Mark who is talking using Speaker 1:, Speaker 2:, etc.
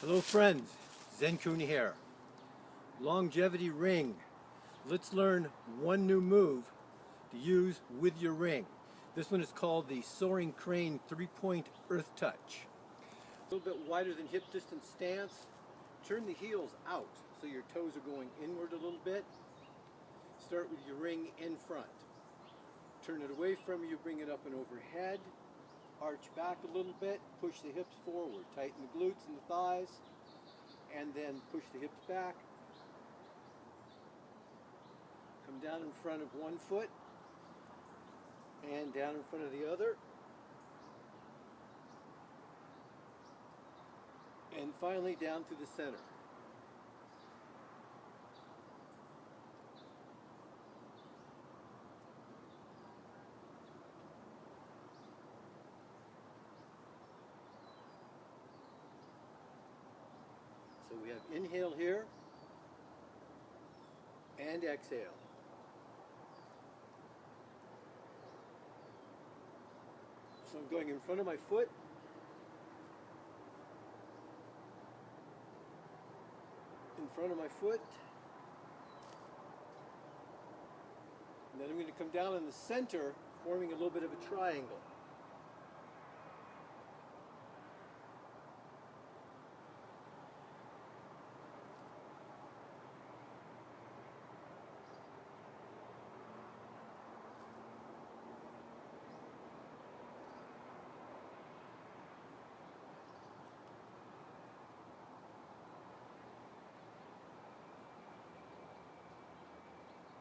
Speaker 1: Hello friends, Zen-kun here. Longevity ring. Let's learn one new move to use with your ring. This one is called the Soaring Crane 3-point Earth Touch. A little bit wider than hip distance stance. Turn the heels out so your toes are going inward a little bit. Start with your ring in front. Turn it away from you, bring it up and overhead. Arch back a little bit, push the hips forward, tighten the glutes and the thighs, and then push the hips back. Come down in front of one foot, and down in front of the other. And finally down through the center. So we have inhale here and exhale. So I'm going in front of my foot, in front of my foot, and then I'm going to come down in the center, forming a little bit of a triangle.